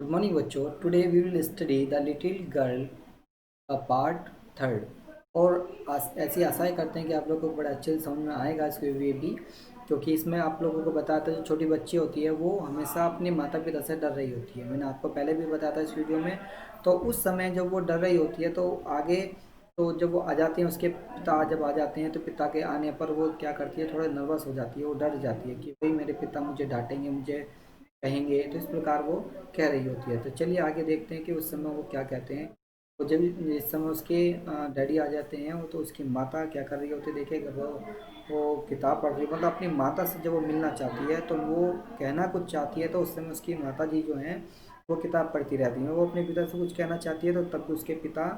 Good morning बच्चों। Today we will study the little girl का part third. और ऐसी आशाएं करते हैं कि आप लोगों को बड़ा अच्छे से समझ में आएगा इस वीडियो भी, क्योंकि इसमें आप लोगों को बताता है जो छोटी बच्ची होती है वो हमेशा अपने माता पिता से डर रही होती है। मैंने आपको पहले भी बताया था इस वीडियो में। तो उस समय जब वो डर रही होती है तो आगे, तो जब वो आ जाते हैं उसके पिता जब आ जाते हैं तो पिता के आने पर वो क्या करती है, थोड़ा नर्वस हो जाती है, वो डर जाती है कि भाई मेरे पिता मुझे डांटेंगे, मुझे कहेंगे। तो इस प्रकार वो कह रही होती है। तो चलिए आगे देखते हैं कि उस समय वो क्या कहते हैं। तो जब जिस समय उसके डैडी आ जाते हैं वो, तो उसकी माता क्या कर रही होती है, देखिएगा वो किताब पढ़ रही है। मतलब अपनी माता से जब वो मिलना चाहती है तो वो कहना कुछ चाहती है, तो उस समय उसकी माता जी जो हैं वो किताब पढ़ती रहती हैं। वो अपने पिता से कुछ कहना चाहती है, तो तब उसके पिता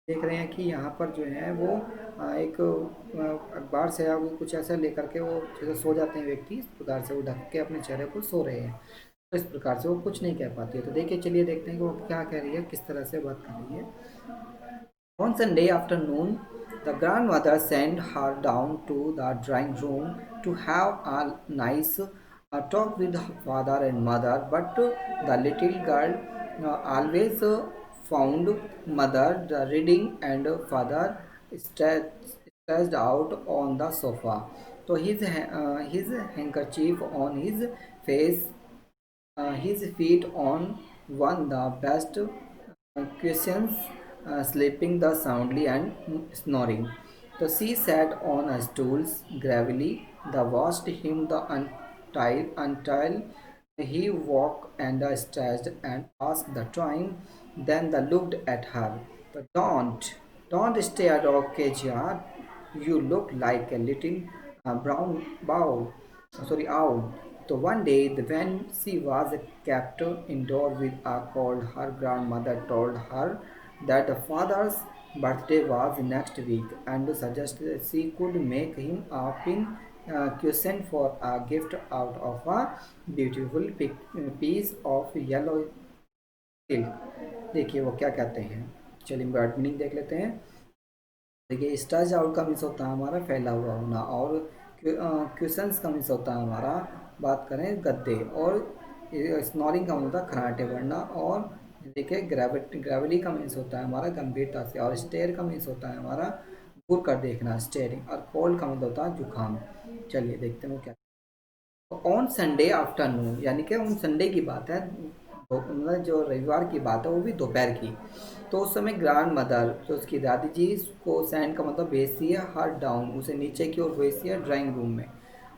देख रहे हैं कि यहाँ पर जो है वो एक अखबार से या वो कुछ ऐसा लेकर के वो जैसे सो जाते हैं व्यक्ति, इस प्रकार से वो ढक के अपने चेहरे को सो रहे हैं। तो इस प्रकार से वो कुछ नहीं कह पाती है। तो देखिए, चलिए देखते हैं कि वो क्या कह रही है, किस तरह से बात कर रही है। On Sunday afternoon, the grandmother sent her down to the drawing room to have a nice talk with her father and mother. But the little girl always found mother reading and father stretched out on the sofa. So his handkerchief on his face, his feet on one the best cushions, sleeping the soundly and snoring. So she sat on a stool gravely. The watched him the until he walked and stretched and asked the time. Then they looked at her. The don't stare, okay, Jia. You look like a little brown owl. So one day, when she was kept indoor with a cold, her grandmother told her that the father's birthday was next week and suggested she could make him a pin cushion for a gift out of a beautiful piece of yellow silk. देखिए वो क्या कहते हैं। चलिए word meaning देख लेते हैं। देखिए, स्ट्रेच आउट का मीन्स होता है हमारा फैला हुआ होना, और क्वेश्चंस का मीन्स होता है हमारा, बात करें गद्दे, और स्नोरिंग का होता है खराटे बढ़ना, और देखिए ग्रेवली का मीन्स होता है हमारा गंभीरता से, और स्टेयर का मीन्स होता है हमारा घूर कर देखना, स्टेयरिंग, और कोल्ड का मतलब होता है जुकाम। चलिए देखते हैं वो क्या। ऑन संडे आफ्टरनून यानी कि उन संडे की बात है, मतलब जो रविवार की बात है वो भी दोपहर की। तो उस समय ग्रैंड मदर जो उसकी दादी जी को सैंड का मतलब भेजती है हर डाउन, उसे नीचे की ओर भेजती है ड्राइंग रूम में।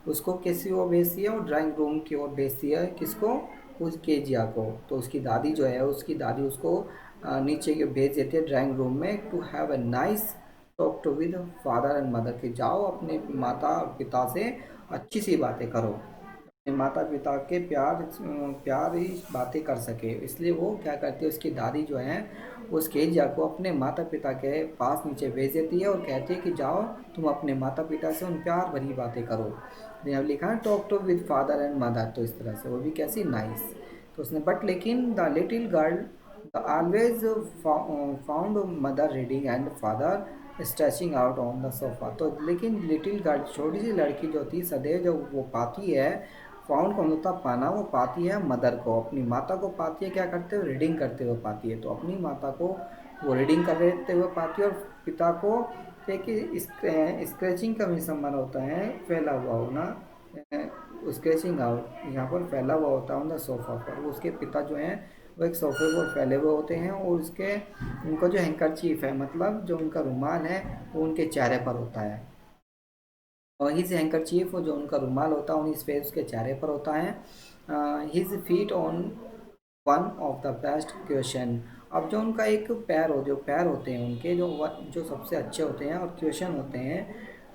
उसको किसी ओर भेजती है और ड्राइंग रूम की ओर भेजती है, किसको, उस केजिया को। तो उसकी दादी जो है, उसकी दादी उसको नीचे की भेज देती है ड्राइंग रूम में, to have a nice talk to with father and mother, के जाओ अपने माता और पिता से अच्छी सी बातें करो, अपने माता पिता के प्यार ही बातें कर सके। इसलिए वो क्या करती है, उसकी दादी जो है उस केजिया को अपने माता पिता के पास नीचे भेज देती है और कहती है कि जाओ तुम अपने माता पिता से उन प्यार भरी बातें करो। यहाँ लिखा है talk to with father and mother, तो इस तरह से वो भी कैसी नाइस। तो उसने बट लेकिन the little girl always found mother reading and father stretching out on the sofa. तो लेकिन लिटिल गर्ल, छोटी सी लड़की जो थी, सदैव जो वो पाती है, फाउंड का मतलब पाना, वो पाती है मदर को, अपनी माता को पाती है, क्या करते हुए, रीडिंग करते हुए पाती है। तो अपनी माता को वो रीडिंग करते हुए पाती है, और पिता को देखिए स्क्रैचिंग का भी संबंध होता है फैला हुआ होना, स्क्रैचिंग आउट यहाँ पर फैला हुआ होता है ऑन द सोफा पर। वो उसके पिता जो हैं वो एक सोफे पर फैले हुए होते हैं, और उसके उनको जो हैंकरचीफ है, मतलब जो उनका रुमाल है, वो उनके चेहरे पर होता है। और हिज हैंकरचीफ, जो उनका रुमाल होता है, हिज फेस उसके चेहरे पर होता है। His feet on one of the best question. अब जो उनका एक पैर हो, जो पैर होते हैं उनके जो सबसे अच्छे होते हैं, और क्वेश्चन होते हैं,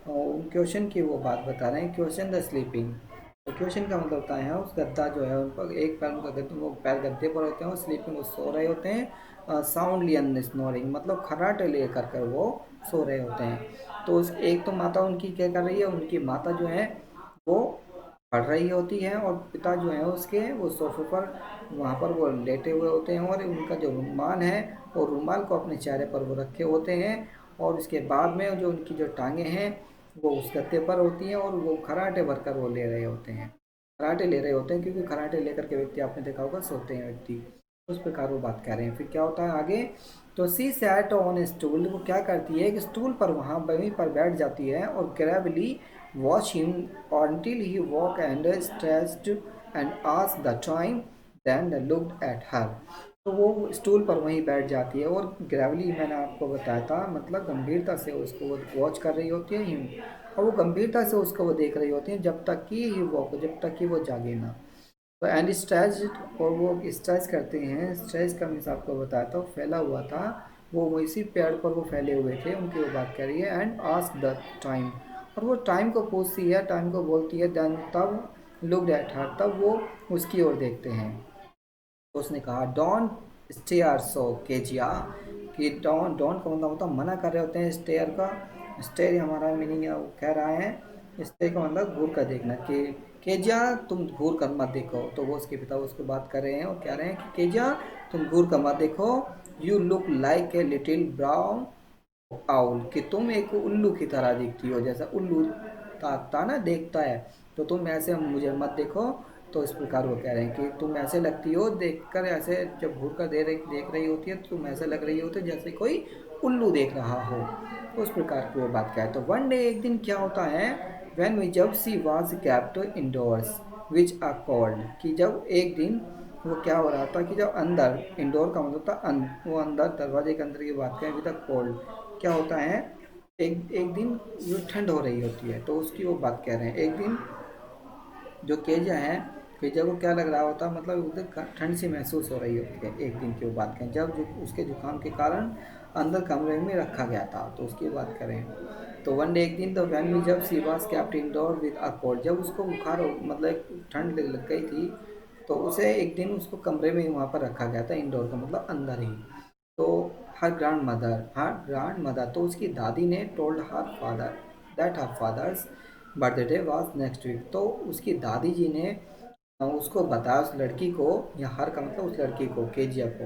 उन क्वेश्चन की वो बात बता रहे हैं। क्वेश्चन द स्लीपिंग, तो क्वेश्चन का मतलब होता है उस गद्दा जो है उन पर, एक पैर उनका गद्दे, वो पैर गद्दे पर होते हैं, वो स्लीपिंग, वो सो रहे होते हैं। साउंडली एंड स्नोरिंग मतलब खर्राटे ले कर वो सो रहे होते हैं। तो उस एक तो माता उनकी क्या कर रही है, उनकी माता जो है वो पढ़ रही होती है, और पिता जो है उसके वो सोफे पर वहाँ पर वो लेटे हुए होते हैं, और उनका जो रुमाल है वो रुमाल को अपने चेहरे पर वो रखे होते हैं। और उसके बाद में जो उनकी जो टांगे हैं वो उस गत्ते पर होती हैं, और वो खराटे भरकर वो ले रहे होते हैं, खराटे ले रहे होते हैं, क्योंकि खराटे लेकर के व्यक्ति, आपने देखा होगा, सोते हैं व्यक्ति। उस प्रकार वो बात कर रहे हैं। फिर क्या होता है आगे, तो सी सैट ऑन स्टूल, वो क्या करती है कि स्टूल पर वहाँ वहीं पर बैठ जाती है और gravely watch him until he walk and stressed and ask the time then looked at her. तो वो स्टूल पर वहीं बैठ जाती है और ग्रेवली मैंने आपको बताया था मतलब गंभीरता से उसको वो वॉच कर रही होती है हिम, और वो गंभीरता से उसको वो देख रही होती है जब तक कि ही वॉक, जब तक कि वो जागे ना। तो एंड स्ट्रेच, और वो स्ट्रेच करते हैं, स्ट्रेच का मीन्स आपको बताया था फैला हुआ था, वो इसी पेड़ पर वो फैले हुए थे, उनकी वो बात करी है। एंड आस्क द टाइम, और वो टाइम को पूछती है, टाइम को बोलती है, देन तब लुक एट हर, तब वो उसकी ओर देखते हैं। तो उसने कहा डोंट स्टेयर सो केजिया, कि डोंट का मतलब होता है मना कर रहे होते हैं, स्टेयर का, स्टेयर हमारा मीनिंग है, वो कह रहा है स्टेयर का मतलब घूर कर देखना, कि केजिया तुम घूर कर मत देखो। तो वो उसके पिता उसको बात कर रहे हैं और कह रहे हैं कि केजिया तुम घूर कर मत देखो, you look like a little brown owl, कि तुम एक उल्लू की तरह दिखती हो, जैसा उल्लू ताकता ना देखता है, तो तुम ऐसे मुझे मत देखो। तो इस प्रकार वो कह रहे हैं कि तुम ऐसे लगती हो देखकर, ऐसे जब घूर कर देख रही होती है तो तुम ऐसे लग रही होती है जैसे कोई उल्लू देख रहा हो। तो उस प्रकार की वो बात क्या है। तो वन डे, एक दिन क्या होता है, व्हेन वी, जब she was kept indoors which are called, कि जब एक दिन वो क्या हो रहा था कि जब अंदर, इंडोर का मतलब था वो अंदर दरवाजे के अंदर की बात करें, विद कोल्ड, क्या होता है, एक एक दिन जो ठंड हो रही होती है तो उसकी वो बात कह रहे हैं। एक दिन जो केजा है, केजा को क्या लग रहा होता है, मतलब उधर ठंड सी महसूस हो रही होती है। एक दिन की वो बात करें जब उसके जुकाम के कारण अंदर कमरे में रखा गया था, तो उसकी बात करें। तो वन डे, एक दिन, तो वैन भी जब she was kept indoor with a cold, जब उसको बुखार हो मतलब ठंड लग गई थी, तो उसे एक दिन उसको कमरे में वहाँ पर रखा गया था, इंडोर का मतलब अंदर ही। तो हर ग्रैंड मदर, तो उसकी दादी ने told her father that her father's birthday was next week, तो उसकी दादी जी ने उसको बताया, उस लड़की को, या हर का मतलब उस लड़की को, केजिया को,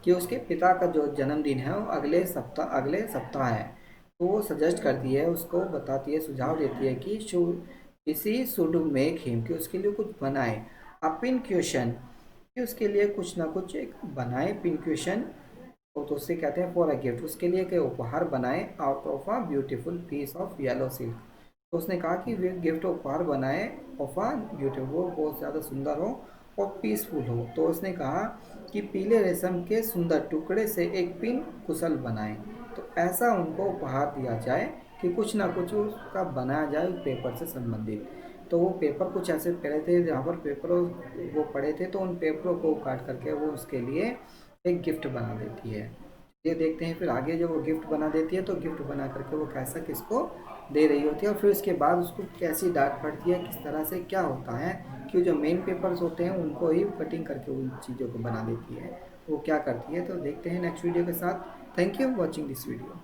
कि उसके पिता का जो जन्मदिन है वो अगले सप्ताह है। तो वो सजेस्ट करती है, उसको बताती है, सुझाव देती है कि किसी शुड मेक हिम, कि उसके लिए कुछ बनाए, अ पिन क्वेश्चन, कि उसके लिए कुछ ना कुछ एक बनाए, पिन क्वेश्चन। तो उससे कहते हैं फॉर अ गिफ्ट, उसके लिए के उपहार बनाए, out of a beautiful piece of yellow silk. तो उसने कहा कि वे गिफ्ट उपहार बनाए ऑफ अ ब्यूटीफुल, वो बहुत ज़्यादा सुंदर हो और पीसफुल हो। तो उसने कहा कि पीले रेशम के सुंदर टुकड़े से एक पिन कुशल बनाए, तो ऐसा उनको उपहार दिया जाए कि कुछ ना कुछ उसका बनाया जाए पेपर से संबंधित। तो वो पेपर कुछ ऐसे पड़े थे जहाँ पर पेपर वो पड़े थे, तो उन पेपरों को काट करके वो उसके लिए एक गिफ्ट बना देती है। ये देखते हैं फिर आगे, जब वो गिफ्ट बना देती है तो गिफ्ट बना करके वो कैसा किसको दे रही होती है, और फिर उसके बाद उसको कैसी डांट पड़ती है, किस तरह से क्या होता है, कि जो मेन पेपर्स होते हैं उनको ही कटिंग करके उन चीज़ों को बना देती है, वो क्या करती है। तो देखते हैं नेक्स्ट वीडियो के साथ। Thank you watching this video.